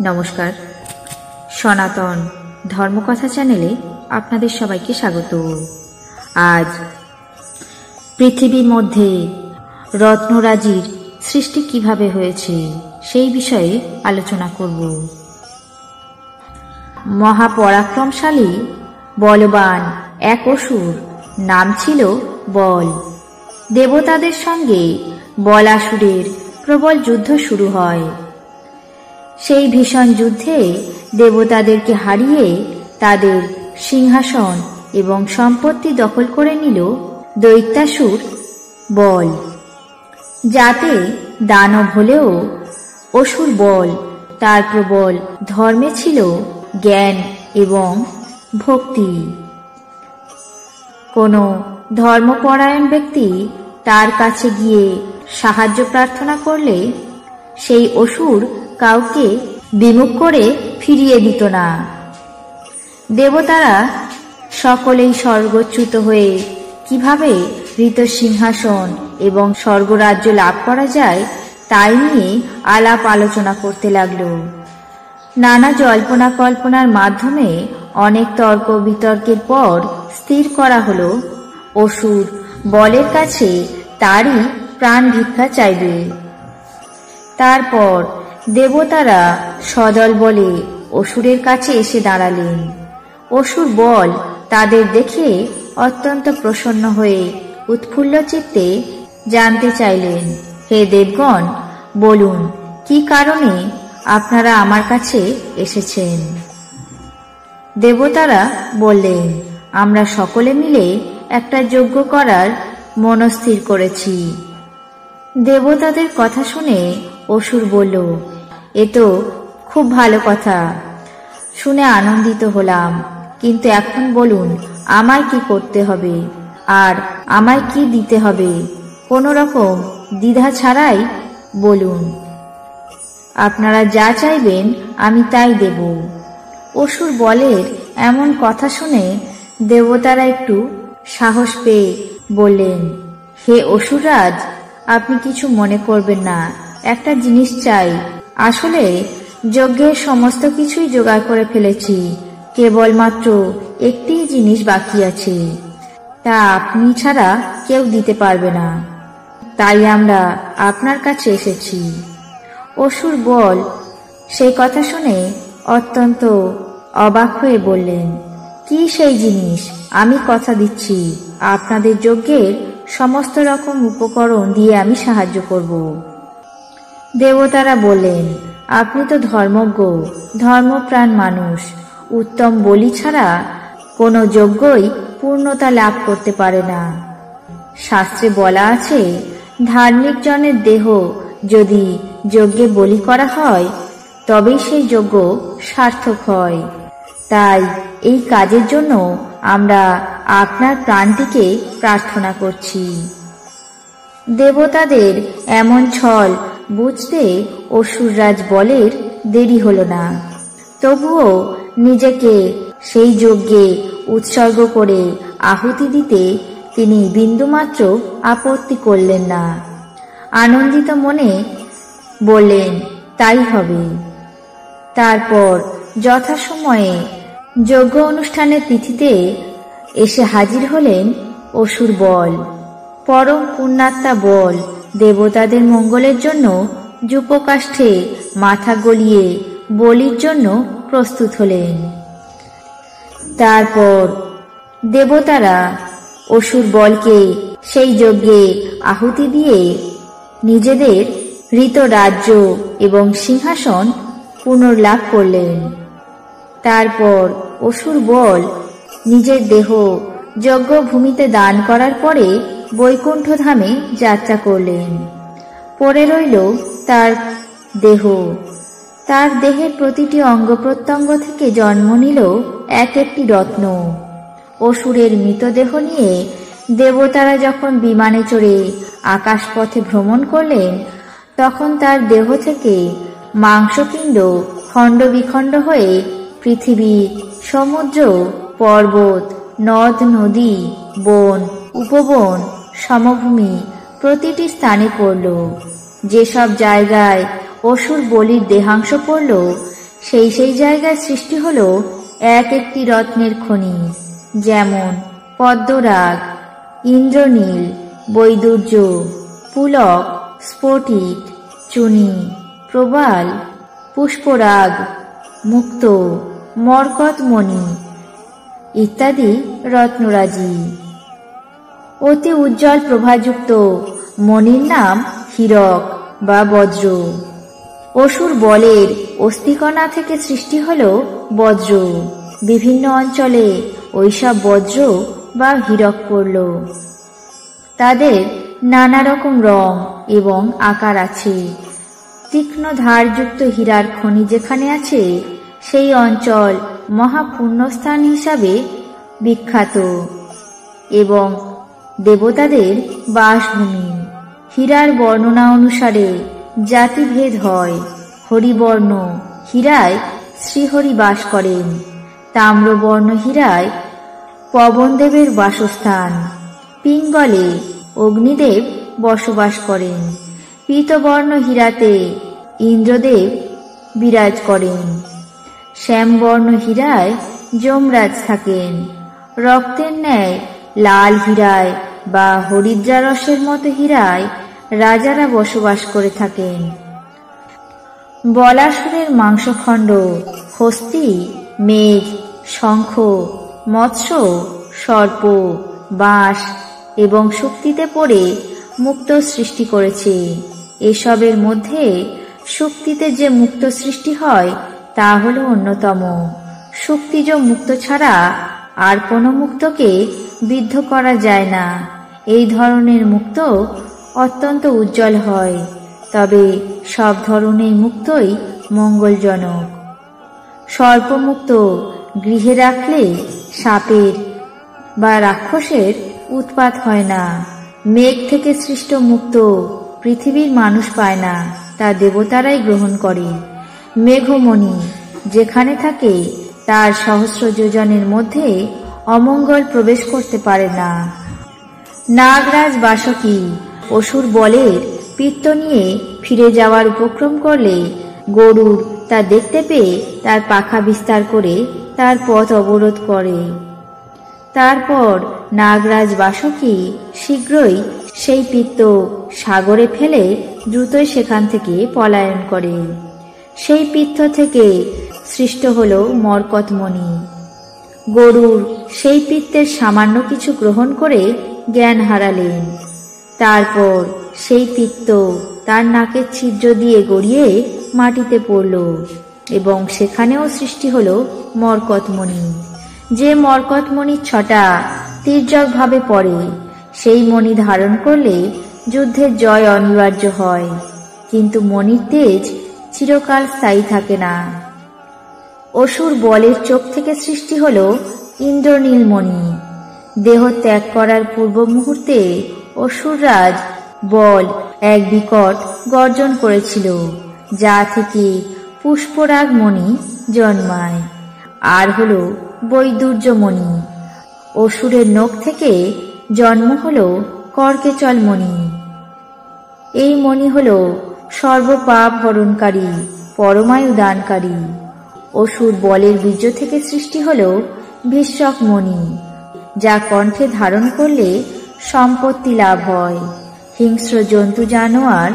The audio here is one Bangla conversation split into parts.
নমস্কার, সনাতন ধর্মকথা চ্যানেলে আপনাদের সবাইকে স্বাগত। আজ পৃথিবীর মধ্যে রত্নরাজির সৃষ্টি কিভাবে হয়েছে সেই বিষয়ে আলোচনা করব। মহাপরাক্রমশালী বলবান এক অসুর, নাম ছিল বল। দেবতাদের সঙ্গে বলাসুরের প্রবল যুদ্ধ শুরু হয়। সেই ভীষণ যুদ্ধে দেবতাদেরকে হারিয়ে তাদের সিংহাসন এবং সম্পত্তি দখল করে নিল দৈত্যাসুর বল। যাতে দানব হলেও অসুর বল তার প্রবল ধর্মে ছিল জ্ঞান এবং ভক্তি। কোনো ধর্মপরায়ণ ব্যক্তি তার কাছে গিয়ে সাহায্য প্রার্থনা করলে সেই অসুর কাউকে বিমুখ করে ফিরিয়ে দিত না। দেবতারা সকলেই স্বর্গচ্যুত হয়ে কিভাবে ঋত সিংহাসন এবং স্বর্গরাজ্য লাভ করা যায় তাই নিয়ে আলাপ আলোচনা করতে লাগল। নানা জল্পনা কল্পনার মাধ্যমে অনেক তর্ক বিতর্কের পর স্থির করা হলো অসুর বলের কাছে তারই প্রাণ ভিক্ষা চাইবে। তারপর দেবতারা সদল বলে অসুরের কাছে এসে দাঁড়ালেন। অসুর বল তাদের দেখে অত্যন্ত প্রসন্ন হয়ে উৎফুল্ল চিত্তে জানতে চাইলেন, হে দেবগণ, বলুন কি কারণে আপনারা আমার কাছে এসেছেন। দেবতারা বললেন, আমরা সকলে মিলে একটা যজ্ঞ করার মনস্থির করেছি। দেবতাদের কথা শুনে অসুর বলল, এ তো খুব ভালো কথা, শুনে আনন্দিত হলাম, কিন্তু এখন বলুন আমায় কি করতে হবে আর আমায় কি দিতে হবে, কোনো রকম দ্বিধা ছাড়াই বলুন। আপনারা যা চাইবেন আমি তাই দেব। অসুর বলের এমন কথা শুনে দেবতারা একটু সাহস পেয়ে বললেন, হে অসুররাজ, আপনি কিছু মনে করবেন না, একটা জিনিস চাই। আসলে যজ্ঞের সমস্ত কিছুই জোগাড় করে ফেলেছি, কেবলমাত্র একটি জিনিস বাকি আছে, তা আপনি ছাড়া কেউ দিতে পারবে না, তাই আমরা আপনার কাছে এসেছি। অসুর বল সেই কথা শুনে অত্যন্ত অবাক হয়ে বললেন, কি সেই জিনিস? আমি কথা দিচ্ছি আপনাদের যজ্ঞের সমস্ত রকম উপকরণ দিয়ে আমি সাহায্য করব। দেবতারা বললেন, আপনি তো ধর্মজ্ঞ, ধর্মপ্রাণ মানুষ, উত্তম বলি ছাড়া কোনো যজ্ঞই পূর্ণতা লাভ করতে পারে না। শাস্ত্রে বলা আছে, ধার্মিক জনের দেহ যদি যজ্ঞে বলি করা হয় তবেই সেই যজ্ঞ সার্থক হয়। তাই এই কাজের জন্য আমরা আপনার প্রাণটিকে প্রার্থনা করছি। দেবতাদের এমন ছল বুঝতে অসুররাজ বলের দেরি হল না। তবুও নিজেকে সেই যজ্ঞে উৎসর্গ করে আহুতি দিতে তিনি বিন্দুমাত্র আপত্তি করলেন না। আনন্দিত মনে বললেন, তাই হবে। তারপর যথাসময়ে যজ্ঞ অনুষ্ঠানের তিথিতে এসে হাজির হলেন অসুর বল। পরম পুণ্যাত্মা বল দেবতাদের মঙ্গলের জন্য যূপকাষ্ঠে মাথা গলিয়ে বলির জন্য প্রস্তুত হলেন। তারপর দেবতারা অসুর বলকে সেই যজ্ঞে আহুতি দিয়ে নিজেদের ঋত রাজ্য এবং সিংহাসন পুনর্লাভ করলেন। তারপর অসুর বল নিজের দেহ যজ্ঞভূমিতে দান করার পরে বৈকুণ্ঠ ধামে যাত্রা করলেন। পড়ে রইল তার দেহ। তার দেহের প্রতিটি অঙ্গ প্রত্যঙ্গ থেকে জন্ম নিল এক একটি রত্ন। অসুরের মৃতদেহ নিয়ে দেবতারা যখন বিমানে চড়ে আকাশপথে ভ্রমণ করলেন তখন তার দেহ থেকে মাংসপিণ্ড খণ্ড বিখণ্ড হয়ে পৃথিবী, সমুদ্র, পর্বত, নদ নদী, বন, উপবন, সমভূমি প্রতিটি স্থানে পড়ল। যেসব জায়গায় অসুর বলির দেহাংশ পড়ল সেই সেই জায়গায় সৃষ্টি হলো এক একটি রত্নের খনি, যেমন পদ্মরাগ, ইন্দ্রনীল, বৈদুর্য, পুলক, স্ফটিক, চুনি, প্রবাল, পুষ্পরাগ, মুক্ত, মরকতমণি ইত্যাদি রত্নরাজি। অতি উজ্জ্বল প্রভাযুক্ত মণির নাম হীরক বা বজ্র। অসুর বলের অস্থিকণা থেকে সৃষ্টি হল বজ্র। বিভিন্ন অঞ্চলে ওইসব বজ্র বা হীরক পড়ল। তাদের নানা রকম রং এবং আকার আছে। তীক্ষ্ণ ধারযুক্ত হীরার খনি যেখানে আছে সেই অঞ্চল মহাপুণ্যস্থান হিসাবে বিখ্যাত এবং দেবতাদের বাসভূমি। হীরার বর্ণনা অনুসারে জাতিভেদ হয়। হরিবর্ণ হীরায় শ্রীহরি বাস করেন। তাম্রবর্ণ হীরায় পবনদেবের বাসস্থান। পিঙ্গলে অগ্নিদেব বসবাস করেন। পীতবর্ণ হীরাতে ইন্দ্রদেব বিরাজ করেন। শ্যামবর্ণ হীরায় যমরাজ থাকেন। রক্তের ন্যায় লাল হীরায় বা হরিদ্রারসের মতো হীরায় রাজারা বসবাস করে থাকেন। বলাসুরের মাংসখণ্ড, হস্তি, মেঘ, শঙ্খ, মৎস্য, সর্প, বাঁশ এবং শক্তিতে পড়ে মুক্ত সৃষ্টি করেছে। এসবের মধ্যে শক্তিতে যে মুক্ত সৃষ্টি হয় তা হল অন্যতম। শক্তিজ মুক্ত ছাড়া আর কোনো মুক্তকে বিদ্ধ করা যায় না। এই ধরনের মুক্ত অত্যন্ত উজ্জ্বল হয়, তবে সব ধরনের মুক্তই মঙ্গলজনক। সর্পমুক্ত গৃহে রাখলে সাপের বা রাক্ষসের উৎপাত হয় না। মেঘ থেকে সৃষ্ট মুক্ত পৃথিবীর মানুষ পায় না, তা দেবতারাই গ্রহণ করে। মেঘমণি যেখানে থাকে তার সহস্র যোজনের মধ্যে অমঙ্গল প্রবেশ করতে পারে না। নাগরাজ বাসকী অসুর বলের পিত্ত নিয়ে ফিরে যাওয়ার উপক্রম করলে গরুড় তা দেখতে পেয়ে তার পাখা বিস্তার করে তার পথ অবরোধ করে। তারপর নাগরাজ বাসকী শীঘ্রই সেই পিত্ত সাগরে ফেলে দ্রুতই সেখান থেকে পলায়ন করে। সেই পিত্ত থেকে সৃষ্ট হল মরকতমণি। গরুড় সেই পিত্তের সামান্য কিছু গ্রহণ করে জ্ঞান হারালেন। তারপর সেই পিত্ত তার নাকের ছিদ্র দিয়ে গড়িয়ে মাটিতে পড়ল এবং সেখানেও সৃষ্টি হল মরকতমণি। যে মরকতমণির ছটা তির্যকভাবে পড়ে সেই মণি ধারণ করলে যুদ্ধের জয় অনিবার্য হয়, কিন্তু মণির তেজ চিরকাল স্থায়ী থাকে না। অসুর বলের চোখ থেকে সৃষ্টি হল ইন্দ্রনীলমণি। দেহ ত্যাগ করার পূর্ব মুহূর্তে অসুররাজ বল এক বিকট গর্জন করেছিল, যা থেকে পুষ্পরাগমণি জন্মায়। আর হল বৈদুর্যমণি। অসুরের নখ থেকে জন্ম হল কর্কেচলমণি। এই মণি হল সর্বপাপ হরণকারী, পরমায়ু দানকারী। অসুর বলের বীর্য থেকে সৃষ্টি হল ভীষ্মকমণি, যা কণ্ঠে ধারণ করলে সম্পত্তি লাভ হয়। হিংস্র জন্তু জানোয়ার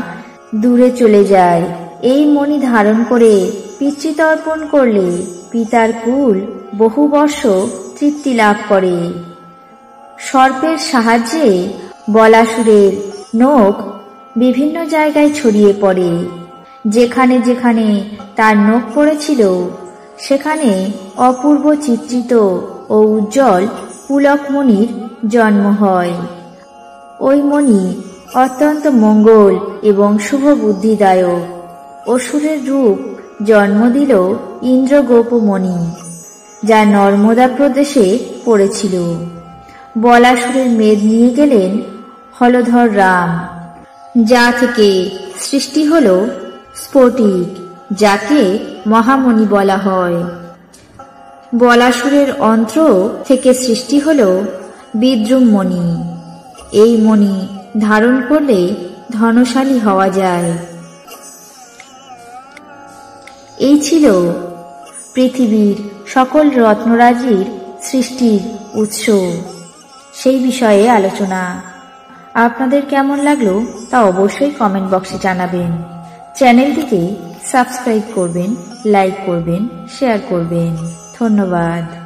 দূরে চলে যায়। এই মণি ধারণ করে পিতৃতর্পণ করলে পিতার কুল বহু বর্ষ তৃপ্তি লাভ করে। সর্পের সাহায্যে বলাসুরের নখ বিভিন্ন জায়গায় ছড়িয়ে পড়ে। যেখানে যেখানে তার নখ পড়েছিল সেখানে অপূর্ব চিত্রিত ও উজ্জ্বল পুলকমণির জন্ম হয়। ওই মণি অত্যন্ত মঙ্গল এবং শুভ বুদ্ধিদায়ক। অসুরের রূপ জন্ম দিল ইন্দ্রগোপমণি, যা নর্মদা প্রদেশে পড়েছিল। বলাসুরের মেদ নিয়ে গেলেন হলধর রাম, যা থেকে সৃষ্টি হল স্ফটিক, যাকে মহামণি বলা হয়। বলাসুরের অন্ত্র থেকে সৃষ্টি হল বিদ্রুমমণি। এই মণি ধারণ করলে ধনশালী হওয়া যায়। এই ছিল পৃথিবীর সকল রত্নরাজির সৃষ্টির উৎস, সেই বিষয়ে আলোচনা। আপনাদের কেমন লাগলো তা অবশ্যই কমেন্ট বক্সে জানাবেন। চ্যানেলটিকে সাবস্ক্রাইব করবেন, লাইক করবেন, শেয়ার করবেন। ধন্যবাদ।